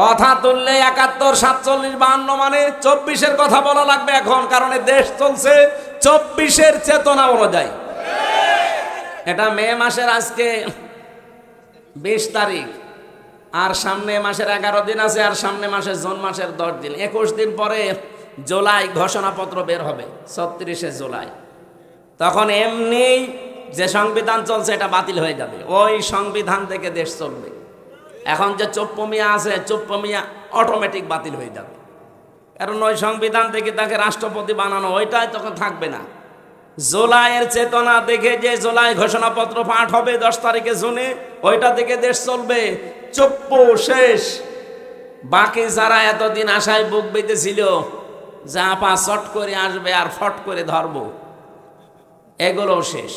কথা তুললে 71, 47, 52 মানে 24-এর কথা বলা লাগবে এখন, কারণ দেশ চলছে 24-এর চেতনা অনুযায়ী। এটা মে মাসের আজকে 20 তারিখ, আর সামনে মাসের 11 দিন আছে, আর সামনে মাসে জুন মাসের 10 দিন, 21 দিন পরে জুলাই ঘোষণাপত্র বের হবে, 36শে জুলাই। তখন এমনি যে সংবিধান চলছে এটা বাতিল হয়ে যাবে, ওই সংবিধান থেকে দেশ চলবে। এখন যে চোপ্পো মিয়া আছে, চোপ্পো মিয়া অটোমেটিক বাতিল হয়ে যাবে, কারণ ওই সংবিধান থেকে তাকে রাষ্ট্রপতি বানানো, ওইটাই তখন থাকবে না। জুলাইয়ের চেতনা দেখে যে জুলাই ঘোষণাপত্র পাঠ হবে 10 তারিখে জুনে, ওইটা থেকে দেশ চলবে। চোপ্পো শেষ। বাকি যারা এতদিন আশায় বুক বেঁধেছিল যা পা চট করে আসবে আর ফট করে ধরবো, এগুলোও শেষ।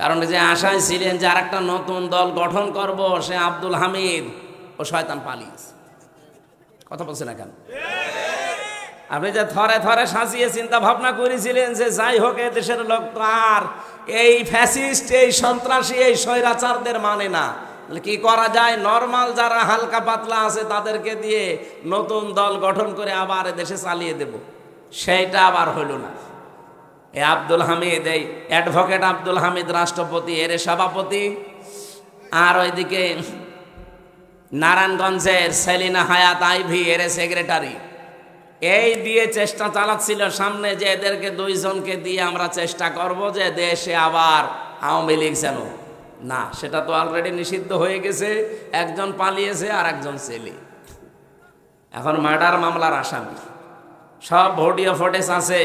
কারণ যে আশায় ছিলেন যে আর একটা নতুন দল গঠন করব, সে আব্দুল হামিদ ও শয়তান পালিয়েছে। কথা বলছে না কেন? আপনি যে থরে থরে সাজিয়ে চিন্তা ভাবনা করেছিলেন যে যাই হোক এ দেশের লোক তো আর এই ফ্যাসিস্ট, এই সন্ত্রাসী, এই স্বৈরাচারদের মানে না, কি করা যায়? নরমাল যারা হালকা পাতলা আছে তাদেরকে দিয়ে নতুন দল গঠন করে আবার দেশে চালিয়ে দেব, সেইটা আবার হইল না। এই আব্দুল হামিদ, এই অ্যাডভোকেট আব্দুল হামিদ রাষ্ট্রপতি, এর সভাপতি, আর ওইদিকে নারায়ণগঞ্জের সেলিনা হায়াত আইভি এর সেক্রেটারি, এই দিয়ে চেষ্টা চালাচ্ছিল সামনে যে এদেরকে দুইজনকে দিয়ে আমরা চেষ্টা করব যে দেশে আবার আওয়ামী লীগ যেন না। সেটা তো অলরেডি নিষিদ্ধ হয়ে গেছে, একজন পালিয়েছে আর একজন ছেলে এখন মার্ডার মামলার আসামি। সব ভিডিও ফুটেজ আছে।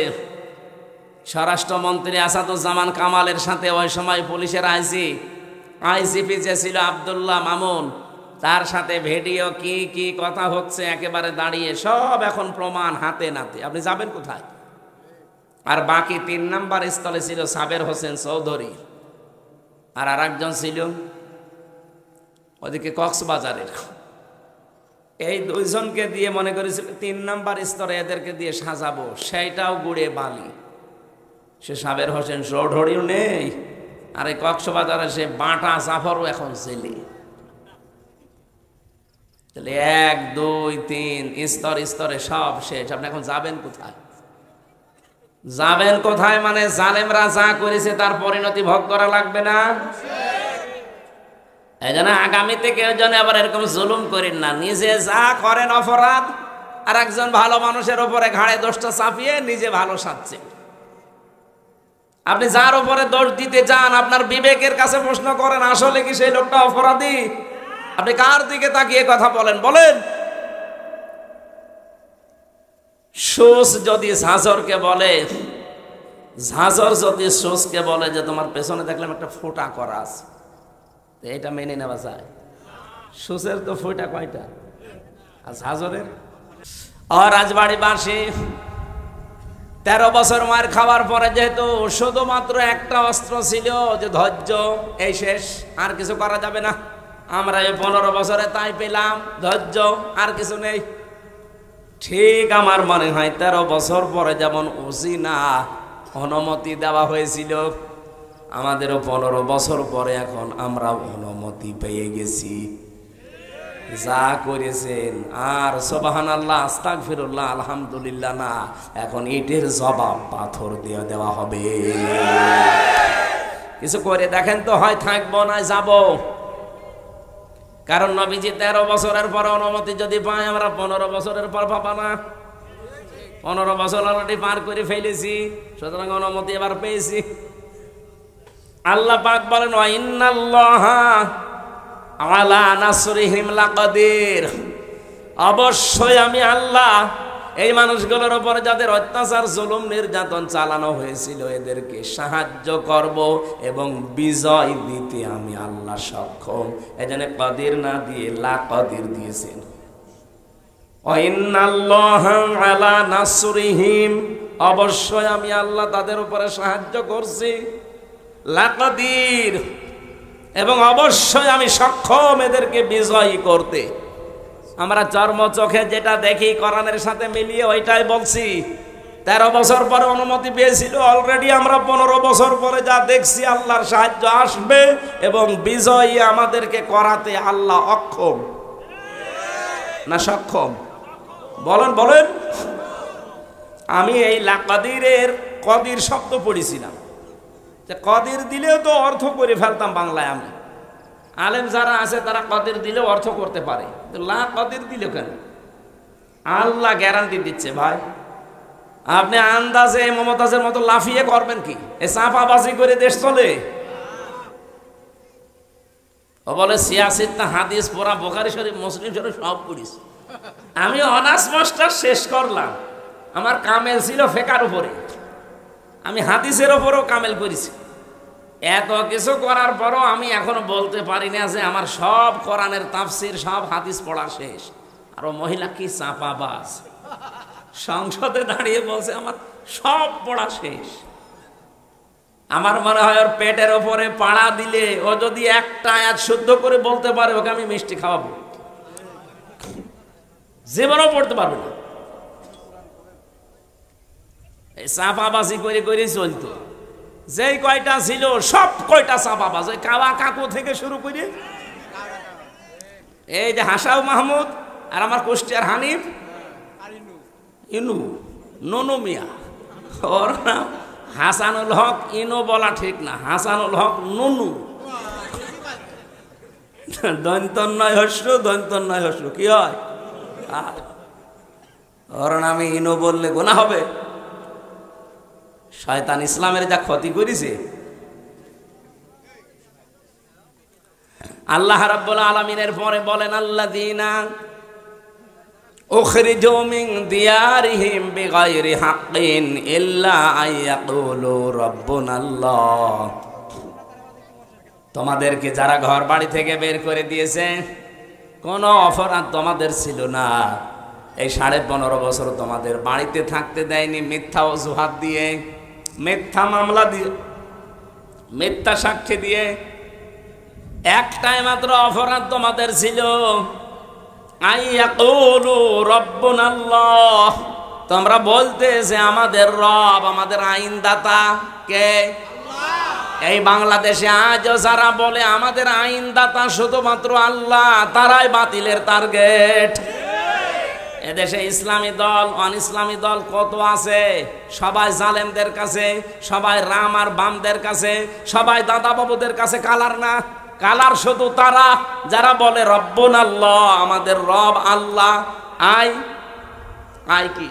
স্বরাষ্ট্রমন্ত্রী আসাদুজ্জামান কামালের সাথে ওই সময় পুলিশের আইজিপি যে ছিল আব্দুল্লাহ মামুন, তার সাথে ভিডিও কি কি কথা হচ্ছে একেবারে দাঁড়িয়ে, সব এখন প্রমাণ হাতে নাতে। আপনি যাবেন কোথায়? আর বাকি 3 নাম্বার স্থলে ছিল সাবের হোসেন চৌধুরী, আর আরেকজন ছিল ওদিকে কক্সবাজারের। এই দুইজনকে দিয়ে মনে করেছিল 3 নাম্বার স্তরে এদেরকে দিয়ে সাজাবো, সেইটাও গুড়ে বালি। সে সাবের হোসেন চৌধুরীও নেই, আর এই কক্সবাজারে সে বাটা জাফরও এখন ছেলে। তাহলে 1, 2, 3 স্তরে স্তরে সব শেষ। আপনি এখন যাবেন কোথায়? যাবেন কোথায় মানে জালেমরা যা করেছে তার পরিণতি ভোগ করা লাগবে না? এই জন্য আগামীতে কেউ যেন আবার এরকম জুলুম করেন না। নিজে যা করেন অপরাধ, আর একজন ভালো মানুষের উপরে ঘাড়ে দোষটা চাপিয়ে নিজে ভালো সাজছে। আপনি যার উপরে দোষ দিতে চান, আপনার বিবেকের কাছে প্রশ্ন করেন, আসলে কি সেই লোকটা অপরাধী? আপনি কার দিকে তাকিয়ে কথা বলেন? বলেন। সুস যদি ঝাঁঝরকে বলে, ঝাঁঝর যদি সুসকে বলে যে তোমার পেছনে দেখলাম একটা ফোঁটা করা আছে, এটা মেনে নেওয়া যায়? সুসের তো ফোঁটা কয়টা, আর ঝাঁঝরের? আর রাজবাড়িবাসী 13 বছর মার খাওয়ার পরে যেহেতু শুধুমাত্র একটা অস্ত্র ছিল যে ধৈর্য, এই শেষ, আর কিছু করা যাবে না। আমরা এই 15 বছরে তাই পেলাম, ধৈর্য, আর কিছু নেই। ঠিক আমার মনে হয় 13 বছর পরে যেমন ওসিনা অনুমতি দেওয়া হয়েছিল, আমাদেরও 15 বছর পরে এখন আমরা অনুমতি পেয়ে গেছি। যা করেছেন আর সুবহানাল্লাহ, আস্তাগফিরুল্লাহ, আলহামদুলিল্লাহ না, এখন ইটের জবাব পাথর দিয়ে দেওয়া হবে। কিছু করে দেখেন তো, হয় থাকবো না যাবো। কারণ নবীজি 13 বছরের পর অনুমতি যদি পাই, আমরা 15 বছরের পর পাবা না। 15 বছর অলরেডি পার করে ফেলেছি, সুতরাং অনুমতি এবার পেয়েছি। আল্লাহ পাক বলেন, ওয়া ইন্নাল্লাহা আলা নাসরিহিম লাকাদির, অবশ্যই আমি আল্লাহ এই মানুষগুলোর উপরে যাদের অত্যাচার, জুলুম, নির্যাতন চালানো হয়েছিল এদেরকে সাহায্য করব এবং বিজয় দিতে আমি আল্লাহ সক্ষম। এজন্য কাদির না দিয়ে লাকাদির দিয়েছেন। ওয়া ইন্নাল্লাহা আলা নাসরিহিম, অবশ্যই আমি আল্লাহ তাদের উপরে সাহায্য করছি। লাকাদির, এবং অবশ্যই আমি সক্ষম এদেরকে বিজয়ী করতে। আমরা চর্ম চোখে যেটা দেখি কোরআনের সাথে মিলিয়ে ওইটাই বলছি। 13 বছর পরে অনুমতি পেয়েছিল, অলরেডি আমরা 15 বছর পরে যা দেখছি আল্লাহর সাহায্য আসবে এবং বিজয়ী আমাদেরকে করাতে আল্লাহ অক্ষম। না সক্ষম? বলেন বলেন। আমি এই লাকাদিরের কদির শব্দ পড়েছিলাম, যে কদির দিলেও তো অর্থ করে ফেলতাম বাংলায়। আমি আলেম যারা আছে তারা কদির দিলেও অর্থ করতে পারে, লা কদির দিলেও কেন? আল্লাহ গ্যারান্টি দিচ্ছে ভাই, আপনি আন্দাজে মমতাজের মতো লাফিয়ে করবেন কি? এ চাপাবাজি করে দেশ চলে? ও বলে সিয়াসিত না হাদিস পড়া, বোখারি শরীফ মুসলিম শরীফ সব পড়িস। আমি অনার্স মাস্টার শেষ করলাম, আমার কামেল ছিল ফেকার উপরে, আমি হাদিসের ওপরও কামেল করেছি। এত কিছু করার পরও আমি এখনো বলতে পারি না যে আমার সব কোরআনের তাফসির সব হাদিস পড়া শেষ। আর ও মহিলা কি চাপাবাজ, সংসদে দাঁড়িয়ে বলছে আমার সব পড়া শেষ। আমার মনে হয় ওর পেটের ওপরে পাড়া দিলে ও যদি একটা আয়াত শুদ্ধ করে বলতে পারে, ওকে আমি মিষ্টি খাওয়াবো, জীবনও পড়তে পারবে না। এই চাপাবাজি করে করে চলতো, যেই কয়টা ছিল সব কয়টা চাপাবাজ, ওই কাবা কাকু থেকে শুরু করে এই যে হাসাও মাহমুদ আর আমার কুষ্টিয়ার হানিফ ইনু ননু মিয়া, ওর নাম হাসানুল হক। ইনু বলা ঠিক না, হাসানুল হক ননু, দন্তন্নয় হস্য দন্তন্নয় হস্য কি হয়? ওর নামে ইনু বললে গোনা হবে? শয়তান ইসলামের যা ক্ষতি করেছে। আল্লাহ রাব্বুল আলামিনের পরে বলেন আল্লাযীনা উখরিজু মিন দিয়ারিহিম বিগাইরি হাক্কিন ইল্লা আইয়াকুলু রাব্বুনাল্লাহ। তোমাদেরকে যারা ঘর বাড়ি থেকে বের করে দিয়েছে, কোনো অপরাধ তোমাদের ছিল না, এই 15.5 বছর তোমাদের বাড়িতে থাকতে দেয়নি মিথ্যা অজুহাত দিয়ে, মিথ্যা মামলা দিয়ে, মিথ্যা সাক্ষী দিয়ে। একটাই মাত্র অপরাধ তোমাদের ছিল, আইয়াকুলু রাব্বুনাল্লাহ, তোমরা বলতে যে আমাদের রব, আমাদের আইনদাতা কে? এই বাংলাদেশে আজও যারা বলে আমাদের আইনদাতা শুধুমাত্র আল্লাহ, তারাই বাতিলের টার্গেট। এদেশে ইসলামী দল অন ইসলামী দল কত আছে, সবাই জালেমদের কাছে, সবাই রাম আর বামদের কাছে, সবাই দাদা বাবুদের কাছে। কালার না, কালার শুধু তারা যারা বলে রব্বুনাল্লাহ, আমাদের রব আল্লাহ। আই আই কি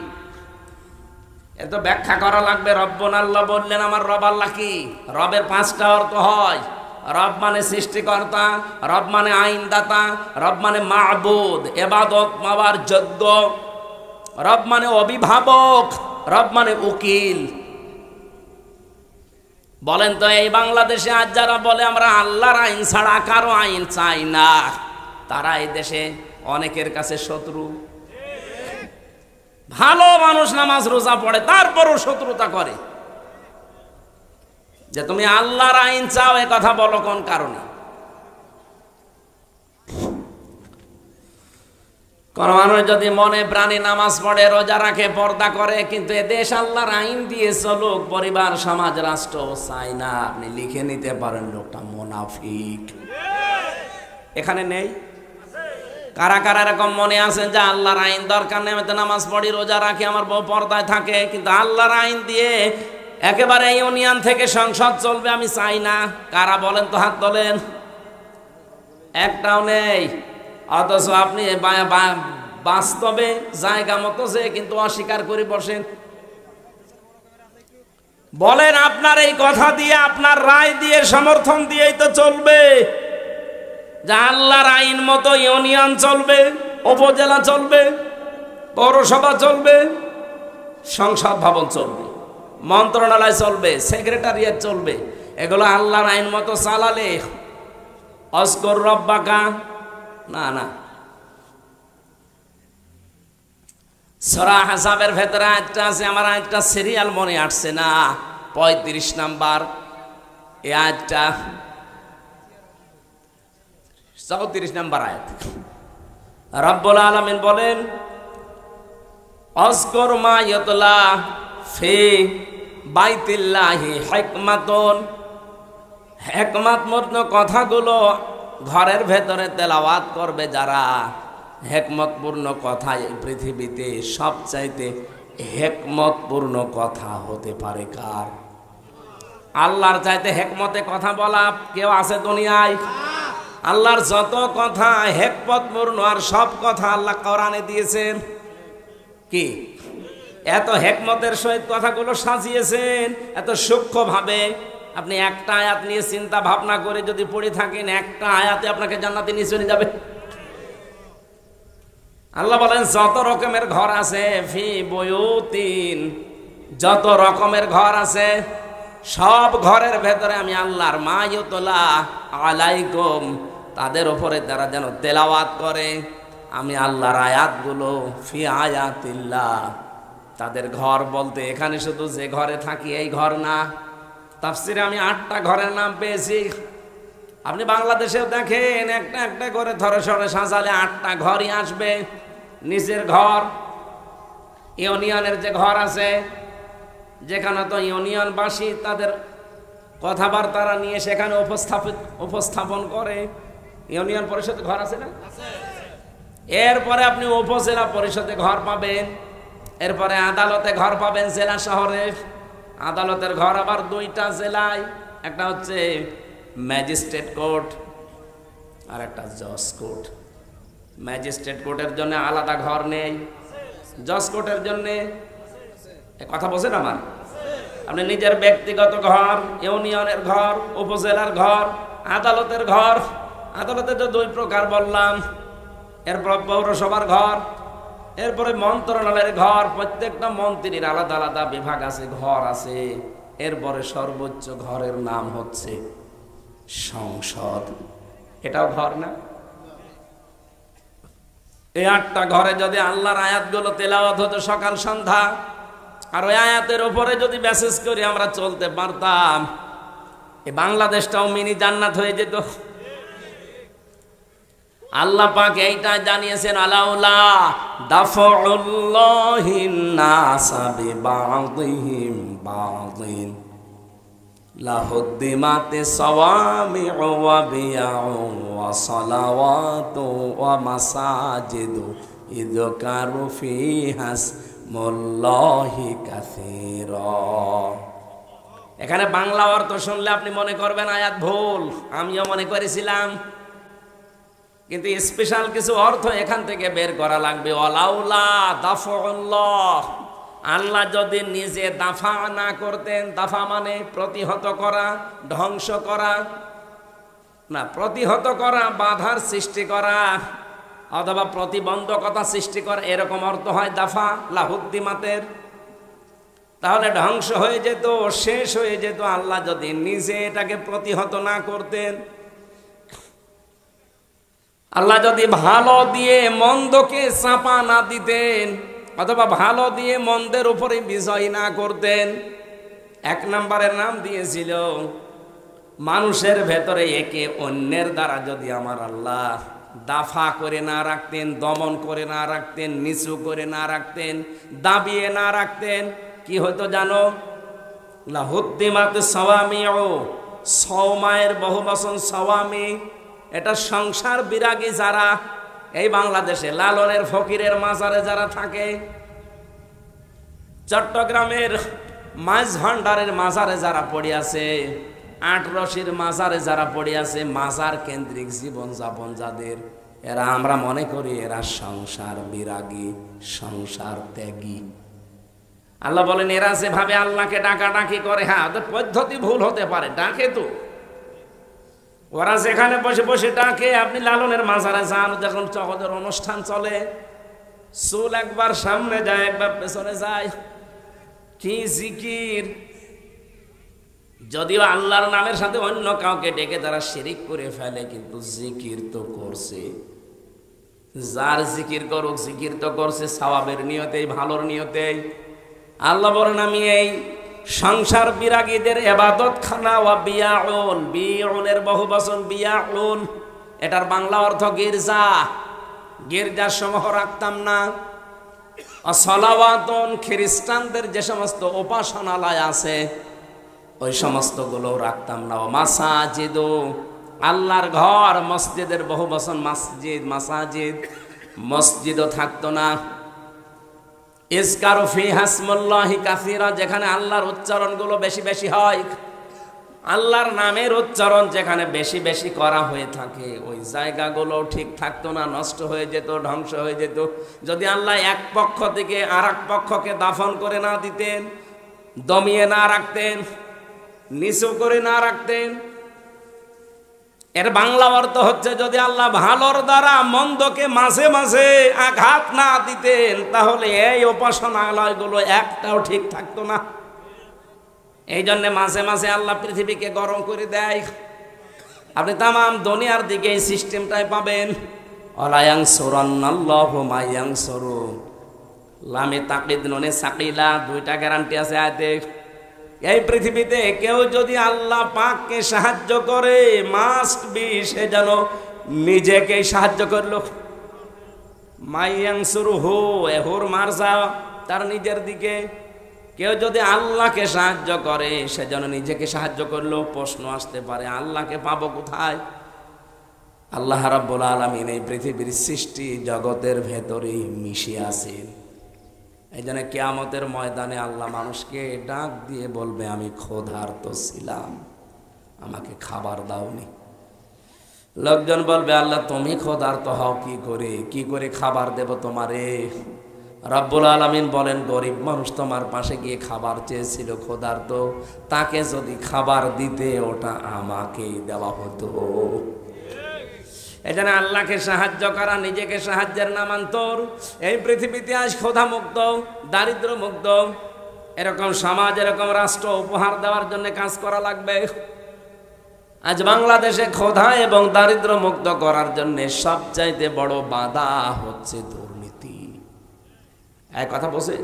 এত ব্যাখ্যা করা লাগবে? রব্বুনাল্লাহ বললেন আমার রব আল্লাহ কি? রবের 5টা অর্থ হয়। রব মানে সৃষ্টিকর্তা, রব মানে আইনদাতা, রব মানে মাবুদ, ইবাদত পাওয়ার যোগ্য, রব মানে অভিভাবক, রব মানে উকিল। বলেন তো এই বাংলাদেশে আজ যারা বলে আমরা আল্লাহর আইন ছাড়া কারো আইন চাই না, তারা এই দেশে অনেকের কাছে শত্রু। ভালো মানুষ নামাজ রোজা পড়ে, তারপরও শত্রুতা করে যে তুমি আল্লাহর আইন চাও, এ কথা বলো কোন কারণে? কোন মানুষ যদি মনে প্রাণে নামাজ পড়ে, রোজা রাখে, পর্দা করে, কিন্তু এ দেশ আল্লাহর আইন দিয়ে চলুক, পরিবার সমাজ রাষ্ট্র চাই না, আপনি লিখে নিতে পারেন লোকটা মুনাফিক। এখানে নেই? কারা কারা এরকম মনে আছেন যে আল্লাহর আইন দরকার নেই, আমি তো নামাজ পড়ি, রোজা রাখি, আমার বউ পর্দায় থাকে, কিন্তু আল্লাহর আইন দিয়ে একেবারে ইউনিয়ন থেকে সংসদ চলবে আমি চাই না? কারা বলেন তো, হাত তোলেন। একটাও নেই। অথচ আপনি বাস্তবে জায়গা মতো যে কিন্তু অস্বীকার করে বসেন। বলেন আপনার এই কথা দিয়ে, আপনার রায় দিয়ে, সমর্থন দিয়েই তো চলবে যে আল্লাহর আইন মতো ইউনিয়ন চলবে, উপজেলা চলবে, পৌরসভা চলবে, সংসদ ভবন চলবে, মন্ত্রণালয় চলবে, সেক্রেটারিয়েট চলবে। এগুলো আল্লাহর আইন মতো চালালে অস্কর রব্বাকা না না। সূরা হাসাবের ভেতরে একটা আছে, আমার একটা সিরিয়াল মনে আসছে না, 35 নাম্বার এই আয়াতটা, 34 নাম্বার আয়াত। রব্বুল আলামিন বলেন অজকুর মা ইয়াতলা ফি বাইতিল্লাহি হিকমাতুন, হিকমতপূর্ণ কথাগুলো ঘরের ভেতরে তেলাওয়াত করবে যারা, হেকমতপূর্ণ কথা এই পৃথিবীতে সবচাইতে হেকমতপূর্ণ কথা হতে পারে কার? আল্লাহর চাইতে হেকমতে কথা বলা কেউ আছে দুনিয়ায়? আল্লাহর যত কথা হেকমতপূর্ণ, আর সব কথা আল্লাহ কোরআনে দিয়েছেন। কি এত হেকমতের সহিত কথাগুলো সাজিয়েছেন, এত সূক্ষ্মভাবে। আপনি একটা আয়াত নিয়ে চিন্তা ভাবনা করে যদি পড়ে থাকেন, একটা আয়াতে আপনাকে জান্নাতে নিয়ে চলে যাবে। আল্লাহ বলেন যত রকমের ঘর আছে, ফি বুয়ুতিন, যত রকমের ঘর আছে, সব ঘরের ভেতরে আমি আল্লাহর মা ইউতলা আলাইকুম, তাদের উপরে তারা যেন তেলাওয়াত করে আমি আল্লাহর আয়াতগুলো। ফি আয়াতিল্লাহ, তাদের ঘর বলতে এখানে শুধু যে ঘরে থাকি এই ঘর না। তাফসিরে আমি 8টা ঘরের নাম পেয়েছি। আপনি বাংলাদেশেও দেখেন একটা একটা করে ধরে সরে সাজালে 8টা ঘরই আসবে। নিচের ঘর, ইউনিয়নের যে ঘর আছে, যেখানে তো ইউনিয়নবাসী তাদের কথাবার্তা নিয়ে সেখানে উপস্থাপন করে। ইউনিয়ন পরিষদ ঘর আছে না? এরপরে আপনি উপজেলা পরিষদে ঘর পাবেন, এরপরে আদালতে ঘর পাবেন জেলা শহরে। আদালতের ঘর আবার 2টা জেলায়, একটা হচ্ছে ম্যাজিস্ট্রেট কোর্ট আর একটা জজ কোর্ট। ম্যাজিস্ট্রেট কোর্টের জন্য আলাদা ঘর নেই, জজ কোর্টের জন্য কথা বলছেন আমার। আপনি নিজের ব্যক্তিগত ঘর, ইউনিয়নের ঘর, উপজেলার ঘর, আদালতের ঘর। আদালতে তো 2 প্রকার বললাম। এরপর পৌরসভার ঘর, এরপরে মন্ত্রণালয়ের ঘর। প্রত্যেকটা মন্ত্রীর আলাদা আলাদা বিভাগ আছে, ঘর আছে। এরপরে সর্বোচ্চ ঘরের নাম হচ্ছে সংসদ। এটাও ঘর না? এই 8টা ঘরে যদি আল্লাহর আয়াতগুলো তেলাওয়াত হতো সকাল সন্ধ্যা, আর ওই আয়াতের উপরে যদি মেসেজ করে আমরা চলতে পারতাম, এই বাংলাদেশটাও মিনি জান্নাত হয়ে যেত। আল্লাহ পাক এইটা জানিয়েছেন, আলাউলা দাফউল্লাহিন নাসা বিবাযিহিম বাযিন লাহুদ্দিমাতি সাওয়ামিউ ওয়া বিয়াউ ওয়া সালাওয়াতু ওয়া মাসাজিদু ইযকারু ফিহাস মুল্লাহি কাসীরা। এখানে বাংলা অর্থ শুনলে আপনি মনে করবেন আয়াত ভুল, আমিও মনে করেছিলাম, কিন্তু স্পেশাল কিছু অর্থ এখান থেকে বের করা লাগবে। ওয়ালাউলা দাফউল্লাহ, আল্লাহ যদি নিজে দাফা না করতেন, দাফা মানে প্রতিহত করা, ধ্বংস করা না, প্রতিহত করা বাধার সৃষ্টি করা অথবা প্রতিবন্ধকতা সৃষ্টি করা, এরকম অর্থ হয় দাফা লাহুদ্দিমাতের। তাহলে ধ্বংস হয়ে যেত, শেষ হয়ে যেত আল্লাহ যদি নিজে এটাকে প্রতিহত না করতেন। আল্লাহ যদি ভালো দিয়ে মন্দকে চাপা না দিতেন, অথবা ভালো দিয়ে মন্দের উপরে বিজয় না করতেন। 1 নম্বরের নাম দিয়েছিল মানুষের ভেতরে একে অন্যের দ্বারা যদি আমার আল্লাহ দাফা করে না রাখতেন, দমন করে না রাখতেন, নিচু করে না রাখতেন, দাবিয়ে না রাখতেন, কি হতো জানো? লাহুদ্দিমাত সাওয়ামিউ, সওমায়ের বহুবচন সাওয়ামি। এটা সংসার বিরাগী যারা এই বাংলাদেশে লালনের ফকিরের মাজারে যারা থাকে, চট্টগ্রামের মাছ ভান্ডারের মাজারে যারা পড়ে আছে, 8 রশির মাজারে যারা পড়ে আছে, মাজার কেন্দ্রিক জীবন যাপন যাদের, এরা আমরা মনে করি এরা সংসার বিরাগী, সংসার ত্যাগী। আল্লাহ বলেন এরা যেভাবে আল্লাহকে ডাকাডাকি করে, হ্যাঁ ওদের পদ্ধতি ভুল হতে পারে, ডাকে তো ওরা যেখানে বসে বসে ডাকে। আপনি লালনের মাজারে যান, যখন ওদের অনুষ্ঠান চলে, চুল একবার সামনে যায় একবার পেছনে যায়, কি জিকির! যদিও আল্লাহর নামের সাথে অন্য কাউকে ডেকে তারা শিরিক করে ফেলে, কিন্তু জিকির তো করছে। যার জিকির করুক, জিকির তো করছে সওয়াবের নিয়তেই, ভালোর নিয়তেই। আল্লাহ বলেন আমি এই সংসার বিরাগীদের ইবাদত খানা ওয়া বিয়াউন, বিউনের বহুবচন বিয়াউন, এটার বাংলা অর্থ গির্জা। গির্জার সমূহ রাখতাম না। সালাওয়াতুন, খ্রিস্টানদের যে সমস্ত উপাসনালয় আছে ওই সমস্ত গুলো রাখতাম না। মাসাজিদু, আল্লাহর ঘর, মসজিদের বহুবচন মাসজিদ, মাসাজিদ। মসজিদও থাকতো না। ইজকারু ফিহা ইসমুল্লাহি কাসীরা, যেখানে আল্লাহর উচ্চারণগুলো বেশি বেশি হয়, আল্লাহর নামের উচ্চারণ যেখানে বেশি বেশি করা হয়ে থাকে, ওই জায়গাগুলো ঠিক থাকতো না, নষ্ট হয়ে যেত, ধ্বংস হয়ে যেত। যদি আল্লাহ এক পক্ষ থেকে আর এক পক্ষকে দাফন করে না দিতেন, দমিয়ে না রাখতেন, নিচু করে না রাখতেন, এর বাংলা অর্থ হচ্ছে যদি আল্লাহ ভালোর দ্বারা মন্দকে মাঝে মাঝে আঘাত না দিতেন, তাহলে এই উপাসনালয়গুলো একটাও ঠিক থাকতো না। এই জন্য মাঝে মাঝে আল্লাহ পৃথিবীকে গরম করে দেয়। আপনি তামাম দুনিয়ার দিকে এই সিস্টেমটাই পাবেন। অলায়াং সুরান্নাল্লাহু মায়াংসুরু, লামে তাকিদ নুনে সাকিলা, দুইটা গ্যারান্টি আছে আয়াতে। এই পৃথিবীতে কেউ যদি আল্লাহ পাককে সাহায্য করে, মাস্ট বি সে যেন নিজেকে সাহায্য করলো। মায়াংসুরু হু, এহুর মারজা তার নিজের দিকে। কেউ যদি আল্লাহকে সাহায্য করে, সে যেন নিজেকে সাহায্য করলো। প্রশ্ন আসতে পারে, আল্লাহকে পাবো কোথায়? আল্লাহ রাব্বুল আলামিন এই পৃথিবীর সৃষ্টি জগতের ভেতরেই মিশে আছেন। এই জন্য কিয়ামতের ময়দানে আল্লাহ মানুষকে ডাক দিয়ে বলবে, আমি ক্ষুধার্ত ছিলাম, আমাকে খাবার দাওনি। লোকজন বলবে, আল্লাহ তুমি ক্ষুধার্ত হও কি করে খাবার দেব তোমারে? রব্বুল আলামিন বলেন, গরিব মানুষ তোমার পাশে গিয়ে খাবার চেয়েছিল, ক্ষুধার্ত, তাকে যদি খাবার দিতে, ওটা আমাকেই দেওয়া হতো। এজন্য আল্লাহকে সাহায্য করা নিজেকে সাহায্যের নামান্তর। এই পৃথিবীতে আজ ক্ষুধা মুক্ত, দারিদ্র মুক্ত এরকম সমাজ, এরকম রাষ্ট্র উপহার দেওয়ার জন্য কাজ করা লাগবে। আজ বাংলাদেশে ক্ষুধা এবং দারিদ্র মুক্ত করার জন্য সবচাইতে বড় বাধা হচ্ছে দুর্নীতি। এক কথা বলছে,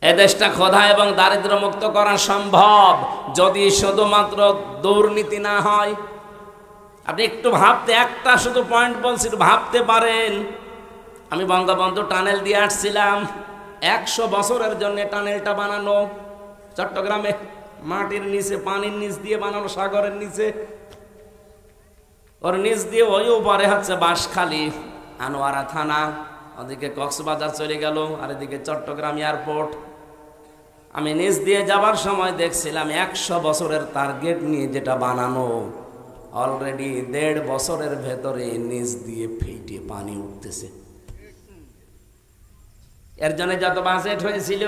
এদেশটা ক্ষুধা এবং দারিদ্র মুক্ত করা সম্ভব যদি শুধুমাত্র দুর্নীতি না হয়। আপনি একটু ভাবতে, একটা শুধু পয়েন্ট বলছি, একটু ভাবতে পারেন। আমি বঙ্গবন্ধু টানেল দিয়ে আসছিলাম, 100 বছরের জন্য টানেলটা বানানো চট্টগ্রামে, মাটির নিচে, পানির নিচ দিয়ে বানানো, সাগরের নিচে, ওর নিচ দিয়ে ওই উপরে হচ্ছে বাঁশখালী, আনোয়ারা থানা, ওদিকে কক্সবাজার চলে গেল, আর এদিকে চট্টগ্রাম এয়ারপোর্ট। আমি নিচ দিয়ে যাবার সময় দেখছিলাম 100 বছরের টার্গেট নিয়ে যেটা বানানো, অলরেডি 1.5 বছরের ভেতরে নিচ দিয়ে ফেটে পানি উঠতেছে। এর জন্য যত বাজেট হয়েছিল,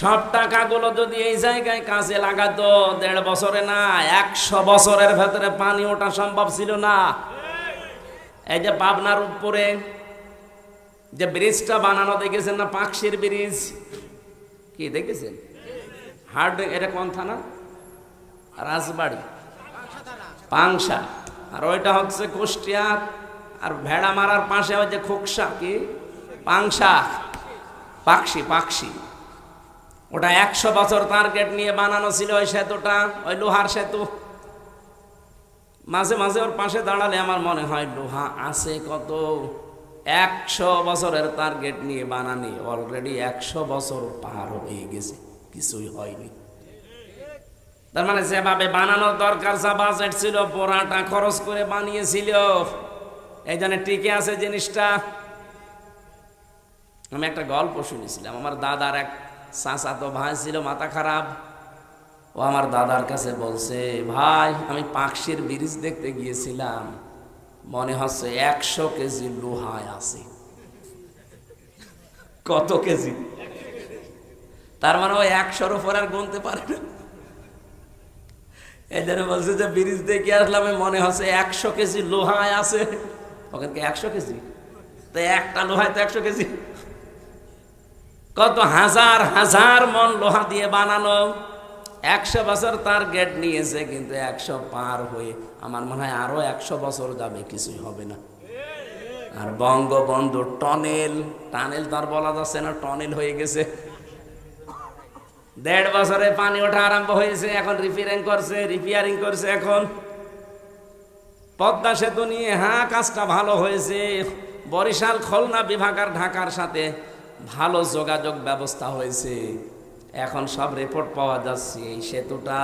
সব টাকাগুলো যদি এই জায়গায় কাজে লাগাতো, 1.5 বছরে না, 100 বছরের ভেতরে পানি ওঠা সম্ভব ছিল না। এই যে পাবনার উপরে যে ব্রিজটা বানানো দেখেছেন না, পাকশির ব্রিজ, কি দেখেছেন? হার্ড, এটা কোন থানা? রাজবাড়ি, পাংশা। আর ওইটা হচ্ছে কুষ্টিয়া। আর ভেড়া মারার পাশে ওই যে খোকসা, কি পাংশা, পাকশি। ওটা 100 বছর টার্গেট নিয়ে বানানো ছিল ওই সেতুটা, ওই লোহার সেতু। মাঝে মাঝে ওর পাশে দাঁড়ালে আমার মনে হয় লোহা আছে কত। 100 বছরের টার্গেট নিয়ে বানানি, অলরেডি 100 বছর পার হয়ে গেছে, কিছুই হয়নি। তার মানে যেভাবে বানানোর দরকার, যা বাজেট ছিল, পুরাটা খরচ করে বানিয়েছিল, এই জন্য টিকে আছে জিনিসটা। আমি একটা গল্প শুনেছিলাম, আমার দাদার এক চাচাতো ভাই ছিল মাথা খারাপ। ও আমার দাদার কাছে বলছে, ভাই আমি পাকশির ব্রিজ দেখতে গিয়েছিলাম, মনে হচ্ছে 100 কেজি লোহায় আছে। কত কেজি? তার মানে ও 100-র উপর আর গুনতে পারে না। এই জন্য বলছে যে ব্রিজ দেখে আসলাম, মনে হচ্ছে 100 কেজি লোহায় আছে। ওখানে 100 কেজি? তো একটা লোহায় তো 100 কেজি। কত হাজার হাজার মন লোহা দিয়ে বানানো, 100 বছর তার গেট নিয়েছে, কিন্তু 100 পার হয়ে আমার মনে হয় আরো 100 বছর যাবে, কিছুই হবে না। আর বঙ্গবন্ধু টানেল তার বলা যাচ্ছে না, টনেল হয়ে গেছে। 1.5 বছরে পানি ওঠা আরম্ভ হয়েছে, এখন রিপেয়ারিং করছে। এখন পদ্মা সেতু নিয়ে কাজটা ভালো হয়েছে। বরিশাল, খুলনা বিভাগ আর ঢাকার সাথে ভালো যোগাযোগ ব্যবস্থা হয়েছে। এখন সব রিপোর্ট পাওয়া যাচ্ছে এই সেতুটা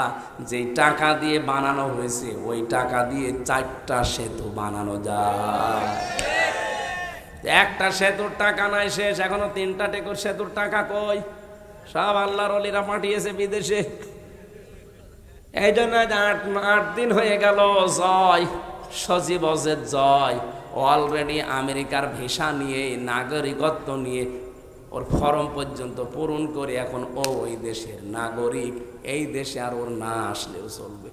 যেই টাকা দিয়ে বানানো হয়েছে ওই টাকা দিয়ে 4টা সেতু বানানো যায়। একটা সেতুর টাকা নাই শেষ, এখনো 3টা টেকুর সেতুর টাকা কই? সব আল্লাহর ওলিরা পাঠিয়েছে বিদেশে। এই জন্য 8 দিন হয়ে গেল জয় সজীব অজের জয় অলরেডি আমেরিকার ভিসা নিয়ে নাগরিকত্ব নিয়ে ওর ফর্ম পর্যন্ত পূরণ করে এখন ও ওই দেশের নাগরিক। এই দেশে আর ওর না আসলেও চলবে।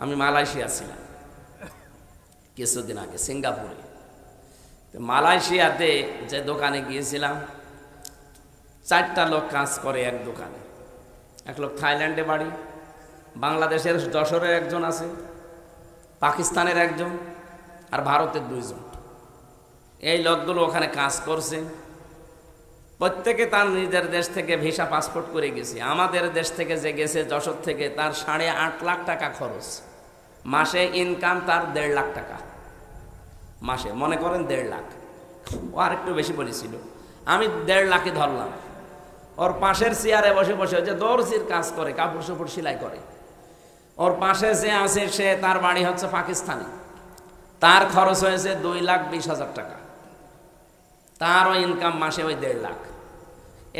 আমি মালয়েশিয়া ছিলাম কিছুদিন আগে, সিঙ্গাপুরে। মালয়েশিয়াতে যে দোকানে গিয়েছিলাম, 4টা লোক কাজ করে এক দোকানে। এক লোক থাইল্যান্ডে বাড়ি, বাংলাদেশের যশোরের একজন আছে, পাকিস্তানের একজন, আর ভারতের 2 জন। এই লোকগুলো ওখানে কাজ করছে। প্রত্যেকে তার নিজের দেশ থেকে ভিসা পাসপোর্ট করে গেছে। আমাদের দেশ থেকে যে গেছে যশোর থেকে, তার 8.5 লাখ টাকা খরচ। মাসে ইনকাম তার 1.5 লাখ টাকা মাসে, মনে করেন 1.5 লাখ। ও আর একটু বেশি বলেছিল, আমি 1.5 লাখে ধরলাম। ওর পাশের চেয়ারে বসে বসে যে দর্জির কাজ করে, কাপড় চোপড় সেলাই করে, ওর পাশে যে আছে সে, তার বাড়ি হচ্ছে পাকিস্তানে। তার খরচ হয়েছে 2,20,000 টাকা। তারও ইনকাম মাসে ওই 1.5 লাখ।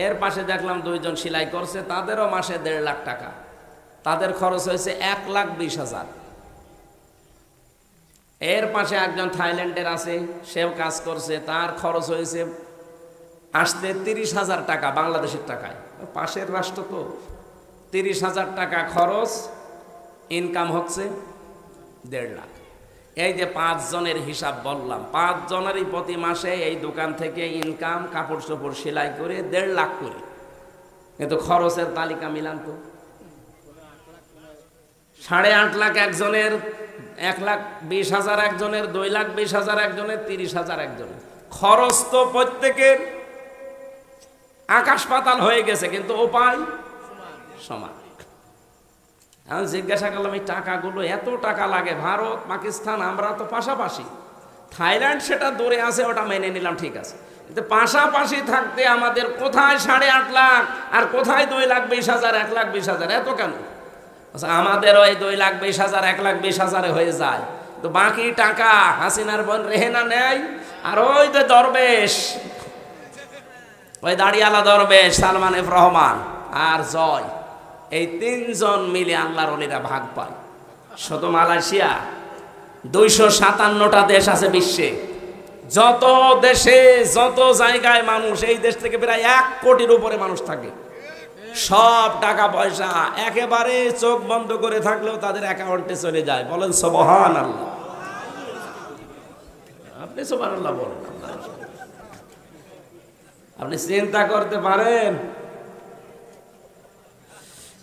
এর পাশে দেখলাম 2 জন সেলাই করছে, তাদেরও মাসে 1.5 লাখ টাকা। তাদের খরচ হয়েছে 1,20,000। এর পাশে একজন থাইল্যান্ডের আছে, সেও কাজ করছে, তার খরচ হয়েছে আসতে 30,000 টাকা বাংলাদেশের টাকায়। পাশের রাষ্ট্র তো। 30,000 টাকা খরচ, ইনকাম হচ্ছে 1.5 লাখ। এই যে 5 জনের হিসাব বললাম, 5 জনেরই প্রতি মাসে এই দোকান থেকে ইনকাম, কাপড় চোপড় সেলাই করে 1.5 লাখ করে। কিন্তু খরচের তালিকা মিলান তো। 8.5 লাখ একজনের, 1,20,000 একজনের, 2,20,000 একজনের, 30,000 একজনের। খরচ তো প্রত্যেকের আকাশ পাতাল হয়ে গেছে, কিন্তু উপায় সমান। আমি জিজ্ঞাসা করলাম, এই টাকাগুলো, এত টাকা লাগে? ভারত পাকিস্তান আমরা তো পাশাপাশি, থাইল্যান্ড সেটা দূরে আছে, ওটা মেনে নিলাম, ঠিক আছে। কিন্তু পাশাপাশি থাকতে আমাদের কোথায় 8.5 লাখ আর কোথায় 2,20,000, 1,20,000, এত কেন? আমাদেরও এই 2,20,000, 1,20,000 হয়ে যায়। তো বাকি টাকা হাসিনার বোন রেহেনা নেয়, আর ওই যে দরবেশ, ওই দাড়িয়ালা দরবেশ সালমান এফ রহমান আর জয়, এই 3 জন মিলে আল্লাহর ওলিরা ভাগ পায়। শুধু মালয়েশিয়া 257টা দেশ আছে বিশ্বে। যত দেশে যত জায়গায় মানুষ, এই দেশ থেকে প্রায় 1 কোটির উপরে মানুষ থাকে। সব টাকা পয়সা একেবারে চোখ বন্ধ করে থাকলেও তাদের অ্যাকাউন্টে চলে যায়। বলেন সুবহানাল্লাহ। আপনি সুবহানাল্লাহ বলেন। আপনি চিন্তা করতে পারেন?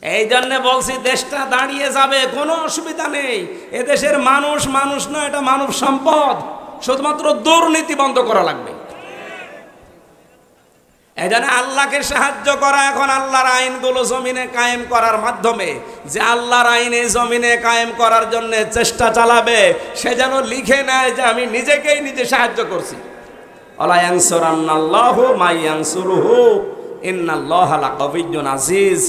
এই জন্য বলছি, দেশটা দাঁড়িয়ে যাবে, কোনো অসুবিধা নেই। এদেশের মানুষ মানুষ নয়, এটা মানব সম্পদ। শুধুমাত্র দুর্নীতি বন্ধ করা লাগবে। এই জন্য আল্লাহকে সাহায্য করা, এখন আল্লাহর আইনগুলো জমিনে কায়েম করার মাধ্যমে, যে আল্লাহর আইনে জমিনে কায়েম করার জন্য চেষ্টা চালাবে, সে যেন লিখে নেয় যে আমি নিজেকেই নিজে সাহায্য করছি। আলা ইয়ানসুরান্নাল্লাহু মা ইয়ানসুরুহু ইন্নাল্লাহা লাকাবিয়্যুন আজিজ।